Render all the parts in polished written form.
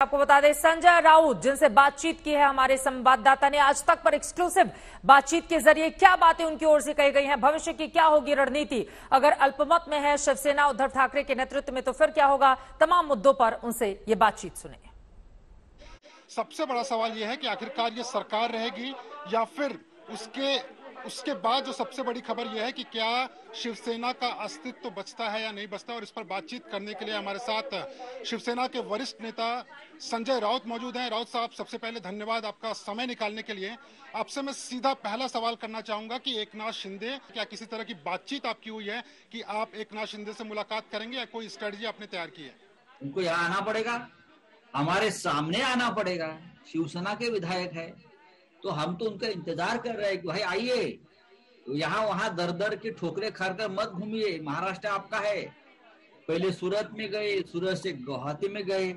आपको बता दें, संजय राउत जिनसे बातचीत की है हमारे संवाददाता ने आज तक पर एक्सक्लूसिव बातचीत के जरिए क्या बातें उनकी ओर से कही गई हैं, भविष्य की क्या होगी रणनीति, अगर अल्पमत में है शिवसेना उद्धव ठाकरे के नेतृत्व में तो फिर क्या होगा, तमाम मुद्दों पर उनसे ये बातचीत सुने। सबसे बड़ा सवाल यह है कि आखिरकार ये सरकार रहेगी या फिर उसके बाद जो सबसे बड़ी खबर यह है कि क्या शिवसेना का अस्तित्व तो बचता है या नहीं बचता। और इस पर बातचीत करने के लिए हमारे साथ शिवसेना के वरिष्ठ नेता संजय राउत मौजूद हैं। राउत साहब, सबसे पहले धन्यवाद आपका समय निकालने के लिए। आपसे मैं सीधा पहला सवाल करना चाहूंगा कि एकनाथ शिंदे, क्या किसी तरह की बातचीत आपकी हुई है कि आप एकनाथ शिंदे से मुलाकात करेंगे या कोई स्ट्रेटजी आपने तैयार की है? उनको यहाँ आना पड़ेगा, हमारे सामने आना पड़ेगा। शिवसेना के विधायक है तो हम तो उनका इंतजार कर रहे हैं कि भाई आइए, यहाँ वहां दर दर की ठोकरे खाकर मत घूमिए, महाराष्ट्र आपका है। पहले सूरत में गए, सूरत से गुवाहाटी में गए,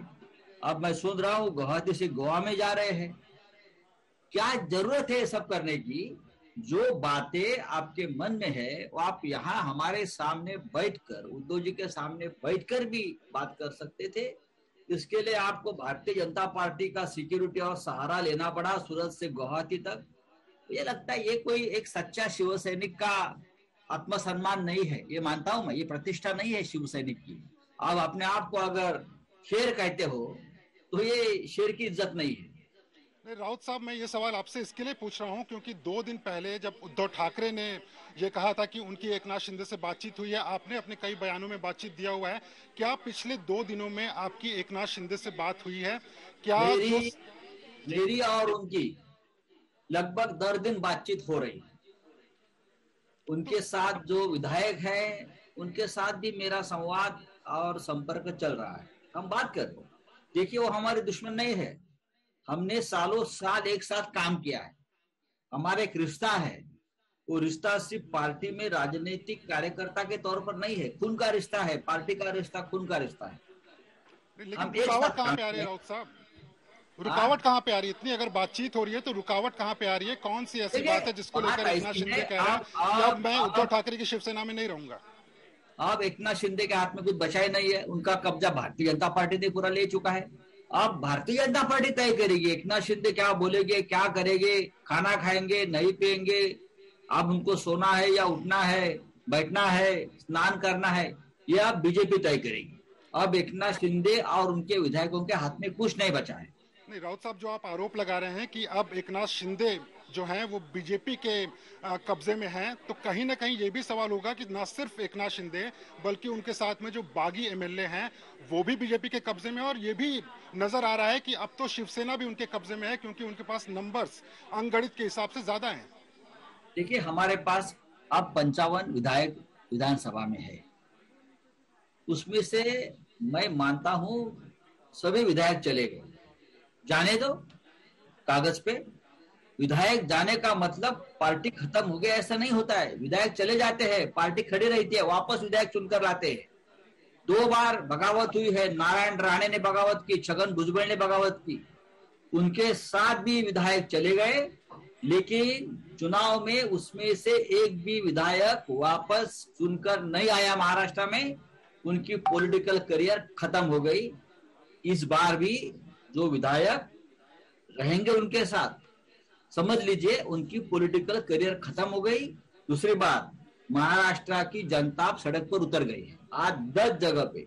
अब मैं सुन रहा हूँ गुवाहाटी से गोवा में जा रहे हैं। क्या जरूरत है सब करने की? जो बातें आपके मन में है वो आप यहाँ हमारे सामने बैठकर, उद्धव जी के सामने बैठकर भी बात कर सकते थे। इसके लिए आपको भारतीय जनता पार्टी का सिक्योरिटी और सहारा लेना पड़ा सूरत से गुवाहाटी तक। ये लगता है ये कोई एक सच्चा शिव सैनिक का आत्मसम्मान नहीं है, ये मानता हूं मैं, ये प्रतिष्ठा नहीं है शिव सैनिक की। आप अपने आप को अगर शेर कहते हो तो ये शेर की इज्जत नहीं है। राउत साहब, मैं ये सवाल आपसे इसके लिए पूछ रहा हूं क्योंकि 2 दिन पहले जब उद्धव ठाकरे ने ये कहा था कि उनकी एकनाथ शिंदे से बातचीत हुई है, आपने अपने कई बयानों में बातचीत दिया हुआ है। क्या पिछले 2 दिनों में आपकी एकनाथ शिंदे से बात हुई है? क्या मेरी और उनकी लगभग 10 दिन बातचीत हो रही है। उनके साथ जो विधायक है उनके साथ भी मेरा संवाद और संपर्क चल रहा है, हम बात कर रहे हैं। देखिए, वो हमारे दुश्मन नहीं है, हमने सालों साल एक साथ काम किया है, हमारा एक रिश्ता है। वो रिश्ता सिर्फ पार्टी में राजनीतिक कार्यकर्ता के तौर पर नहीं है, खून का रिश्ता है, पार्टी का रिश्ता खून का रिश्ता है। लेकिन रुकावट कहाँ पे आ रही है राउत साहब? रुकावट कहाँ पे आ रही है? इतनी अगर बातचीत हो रही है तो रुकावट कहाँ पे आ रही है? कौन सी ऐसी बात है जिसको लेकर एकनाथ शिंदे कह रहे हैं कि अब मैं उद्धव ठाकरे की शिवसेना में नहीं रहूंगा? अब एकनाथ शिंदे के हाथ में कुछ बचा ही नहीं है, उनका कब्जा भारतीय जनता पार्टी ने पूरा ले चुका है। अब भारतीय जनता पार्टी तय करेगी एकनाथ शिंदे क्या बोलेंगे, क्या करेंगे, खाना खाएंगे नहीं पिएंगे, अब उनको सोना है या उठना है, बैठना है, स्नान करना है, ये अब बीजेपी तय करेगी। अब एकनाथ शिंदे और उनके विधायकों के हाथ में कुछ नहीं बचा है। नहीं राउत साहब, जो आप आरोप लगा रहे हैं कि अब एकनाथ शिंदे जो हैं वो बीजेपी के कब्जे में हैं, तो कहीं ना कहीं ये भी सवाल होगा कि ना सिर्फ एकनाथ शिंदे बल्कि उनके साथ में जो बागी एमएलए हैं वो भी बीजेपी के कब्जे में। और ये भी नजर आ रहा है कि अब तो शिवसेना भी उनके कब्जे में है क्योंकि उनके पास नंबर्स अंगगणित के हिसाब से ज्यादा हैं। देखिए, हमारे पास अब 55 विधायक विधानसभा में है, उसमें से मैं मानता हूं सभी विधायक चले गए, जाने दो। कागज पे विधायक जाने का मतलब पार्टी खत्म हो गया ऐसा नहीं होता है। विधायक चले जाते हैं, पार्टी खड़ी रहती है, वापस विधायक चुनकर लाते हैं। 2 बार बगावत हुई है, नारायण राणे ने बगावत की, छगन भुजबल ने बगावत की, उनके साथ भी विधायक चले गए, लेकिन चुनाव में उसमें से एक भी विधायक वापस चुनकर नहीं आया महाराष्ट्र में। उनकी पॉलिटिकल करियर खत्म हो गई। इस बार भी जो विधायक रहेंगे उनके साथ, समझ लीजिए उनकी पॉलिटिकल करियर खत्म हो गई। दूसरी बात, महाराष्ट्र की जनता सड़क पर उतर गई है। आज 10 जगह पे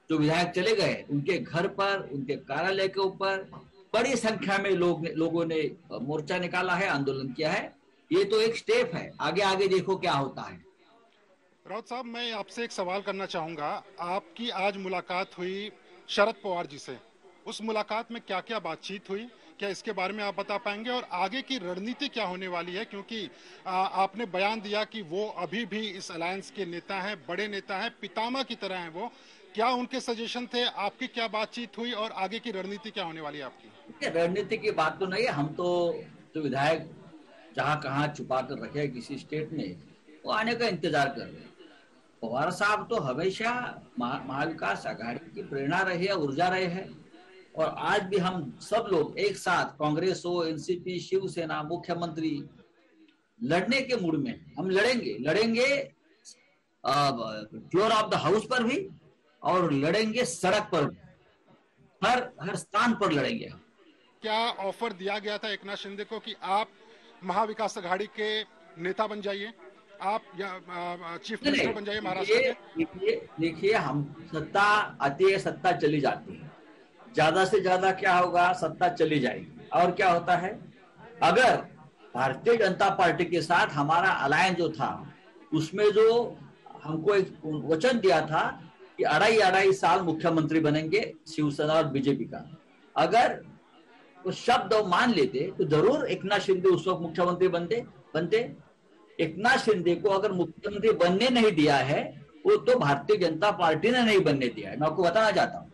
जो विधायक चले गए, उनके घर पर, उनके कार्यालय के ऊपर बड़ी संख्या में लोगों ने मोर्चा निकाला है, आंदोलन किया है। ये तो एक स्टेप है, आगे आगे देखो क्या होता है। राउत साहब, मैं आपसे एक सवाल करना चाहूंगा। आपकी आज मुलाकात हुई शरद पवार जी से, उस मुलाकात में क्या क्या बातचीत हुई, क्या इसके बारे में आप बता पाएंगे? और आगे की रणनीति क्या होने वाली है? क्योंकि आपने बयान दिया कि वो अभी भी इस अलायंस के नेता हैं, बड़े नेता हैं, पितामह की तरह हैं वो। क्या उनके सजेशन थे? आपकी क्या बातचीत हुई और आगे की रणनीति क्या होने वाली है आपकी? रणनीति की बात तो नहीं है, हम तो विधायक जहाँ कहाँ छुपा कर रखे किसी स्टेट में, वो आने का इंतजार कर रहे हैं। पवार साहब तो हमेशा महाविकास आघाड़ी की प्रेरणा रही है, ऊर्जा रहे हैं, और आज भी हम सब लोग एक साथ, कांग्रेस हो, एनसीपी, शिवसेना, मुख्यमंत्री, लड़ने के मूड में। हम लड़ेंगे फ्लोर ऑफ द हाउस पर भी और लड़ेंगे सड़क पर भी। हर स्थान पर लड़ेंगे हम। क्या ऑफर दिया गया था एकनाथ शिंदे को कि आप महाविकास अघाड़ी के नेता बन जाइए, आप या चीफ मिनिस्टर बन जाइए महाराष्ट्र के? देखिए हम सत्ता आती है, सत्ता चली जाती है, ज्यादा से ज्यादा क्या होगा, सत्ता चली जाएगी। और क्या होता है, अगर भारतीय जनता पार्टी के साथ हमारा अलायंस जो था, उसमें जो हमको एक वचन दिया था कि 2.5 साल मुख्यमंत्री बनेंगे शिवसेना और बीजेपी का, अगर वो शब्द मान लेते तो जरूर एकनाथ शिंदे उस वक्त मुख्यमंत्री बनते। एकनाथ शिंदे को अगर मुख्यमंत्री बनने नहीं दिया है, वो तो भारतीय जनता पार्टी ने नहीं बनने दिया है, मैं आपको बताना चाहता हूँ।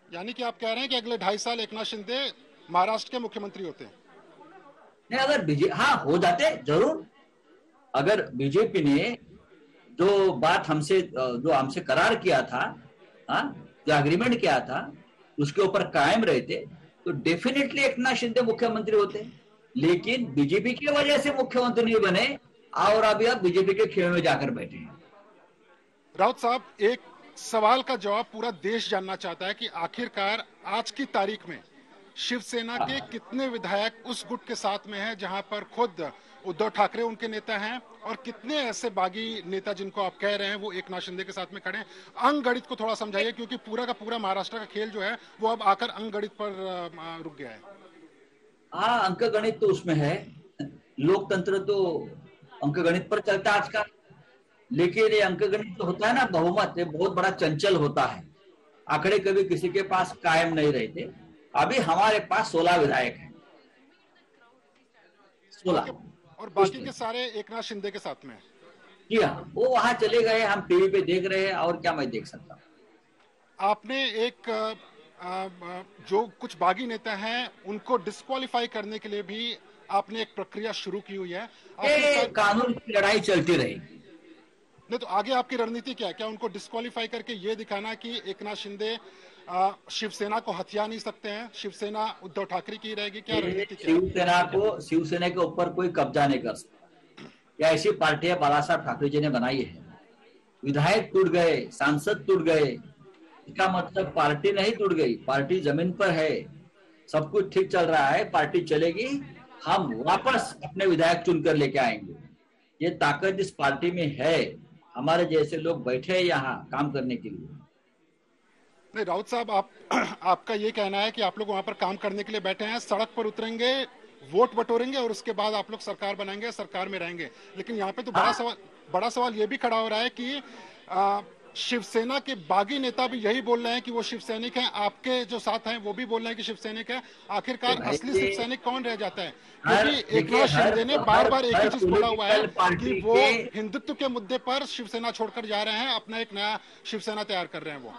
यानी कि आप कह रहे हैं कि अगले 2.5 साल एकनाथ शिंदे महाराष्ट्र के मुख्यमंत्री होते हैं? नहीं, अगर बीजेपी, हाँ हो जाते जरूर। अगर बीजेपी ने जो बात हमसे करार किया था, हाँ, जो एग्रीमेंट किया था, उसके ऊपर कायम रहते तो डेफिनेटली एकनाथ शिंदे मुख्यमंत्री होते। लेकिन बीजेपी की वजह से मुख्यमंत्री नहीं बने और अभी आप बीजेपी के खेमे में जाकर बैठे हैं। राउत साहब, एक सवाल का जवाब पूरा देश जानना चाहता है कि आखिरकार आज की तारीख में शिवसेना के कितने विधायक उस गुट के साथ में हैं जहां पर खुद उद्धव ठाकरे उनके नेता हैं, और कितने ऐसे बागी नेता जिनको आप कह रहे हैं वो एकनाथ शिंदे के साथ में खड़े हैं? अंक गणित को थोड़ा समझाइए, क्योंकि पूरा का पूरा महाराष्ट्र का खेल जो है वो अब आकर अंक गणित पर रुक गया है। हाँ, अंक गणित तो उसमें है, लोकतंत्र तो अंक गणित पर चलता है आजकल। लेकिन ये अंक गणित तो होता है ना, बहुमत ये बहुत बड़ा चंचल होता है, आंकड़े कभी किसी के पास कायम नहीं रहते। अभी हमारे पास 16 विधायक हैं, 16, और बाकी के सारे एकनाथ शिंदे के साथ में। जी हाँ, वो वहां चले गए, हम टीवी पे देख रहे हैं, और क्या मैं देख सकता हूँ। आपने एक जो कुछ बागी नेता हैं उनको डिस्क्वालीफाई करने के लिए भी आपने एक प्रक्रिया शुरू की हुई है। कानून की लड़ाई चलती रहेगी। नहीं तो आगे आपकी रणनीति क्या है? क्या उनको डिस्क्वालीफाई करके ये दिखाना कि एकनाथ शिंदे शिवसेना को हथिया नहीं सकते हैं, शिवसेना उद्धव ठाकरे की रहेगी? क्या रणनीति क्या है? शिवसेना के ऊपर कोई कब्जा नहीं कर सकता। या ऐसी पार्टियां बाला साहब ठाकरे जी ने बनाई है, विधायक टूट गए, सांसद टूट गए, इसका मतलब पार्टी नहीं टूट गई, पार्टी जमीन पर है, सब कुछ ठीक चल रहा है, पार्टी चलेगी, हम वापस अपने विधायक चुनकर लेके आएंगे। ये ताकत इस पार्टी में है, हमारे जैसे लोग बैठे हैं यहाँ काम करने के लिए। नहीं राउत साहब, आपका ये कहना है कि आप लोग वहां पर काम करने के लिए बैठे हैं, सड़क पर उतरेंगे, वोट बटोरेंगे और उसके बाद आप लोग सरकार बनाएंगे, सरकार में रहेंगे। लेकिन यहाँ पे तो बड़ा सवाल ये भी खड़ा हो रहा है कि शिवसेना के बागी नेता भी यही बोल रहे हैं कि वो शिवसैनिक हैं, आपके जो साथ हैं वो भी बोल रहे हैं कि शिवसैनिक है। आखिरकार असली शिवसैनिक कौन रह जाता है? क्योंकि एकनाथ शिंदे ने बार बार एक ही चीज बोला हुआ है कि वो हिंदुत्व के मुद्दे पर शिवसेना छोड़कर जा रहे हैं, अपना एक नया शिवसेना तैयार कर रहे हैं। वो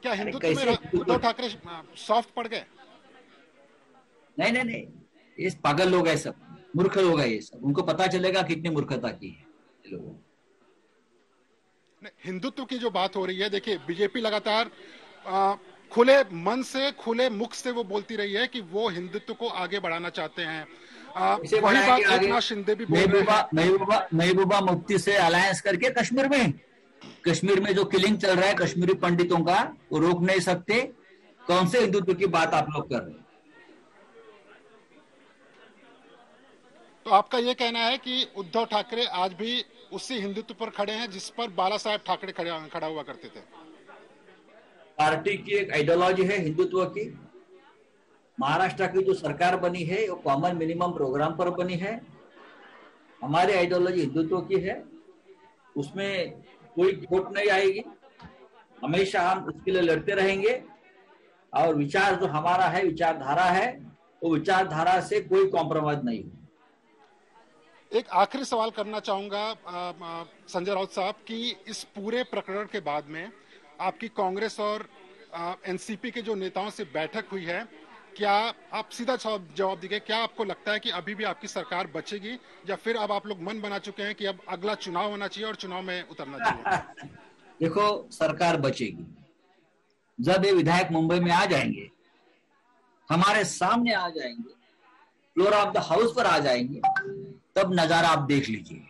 क्या हिंदुत्व में उद्धव ठाकरे सॉफ्ट पड़ गए? नहीं, ये पागल लोग है, सब मूर्ख लोग है, ये सब उनको पता चलेगा कितनी मूर्खता की है लोगों। हिंदुत्व की जो बात हो रही है, देखिए बीजेपी लगातार खुले मन से, खुले मुख से वो बोलती रही है कि वो हिंदुत्व को आगे बढ़ाना चाहते हैं। वही बात एकनाथ शिंदे भी बोल रहे हैं। महबूबा मुफ्ती से अलायंस करके कश्मीर में जो किलिंग चल रहा है कश्मीरी पंडितों का, वो रोक नहीं सकते। कौन से हिंदुत्व की बात आप लोग कर रहे हैं? तो आपका ये कहना है कि उद्धव ठाकरे आज भी उसी हिंदुत्व पर खड़े हैं जिस पर बाला साहेब ठाकरे खड़ा हुआ करते थे? पार्टी की एक आइडियोलॉजी है हिंदुत्व की। महाराष्ट्र की जो सरकार बनी है वो कॉमन मिनिमम प्रोग्राम पर बनी है। हमारी आइडियोलॉजी हिंदुत्व की है, उसमें कोई खोट नहीं आएगी। हमेशा हम उसके लिए लड़ते रहेंगे, और विचार जो हमारा है, विचारधारा है, वो विचारधारा से कोई कॉम्प्रोमाइज नहीं हो। एक आखिरी सवाल करना चाहूंगा संजय राउत साहब कि इस पूरे प्रकरण के बाद में आपकी कांग्रेस और एनसीपी के जो नेताओं से बैठक हुई है, क्या आप सीधा जवाब दीजिए, क्या आपको लगता है कि अभी भी आपकी सरकार बचेगी, या फिर अब आप लोग मन बना चुके हैं कि अब अगला चुनाव होना चाहिए और चुनाव में उतरना चाहिए? देखो, सरकार बचेगी जब ये विधायक मुंबई में आ जाएंगे, हमारे सामने आ जाएंगे, फ्लोर ऑफ द हाउस पर आ जाएंगे, तब नजारा आप देख लीजिए।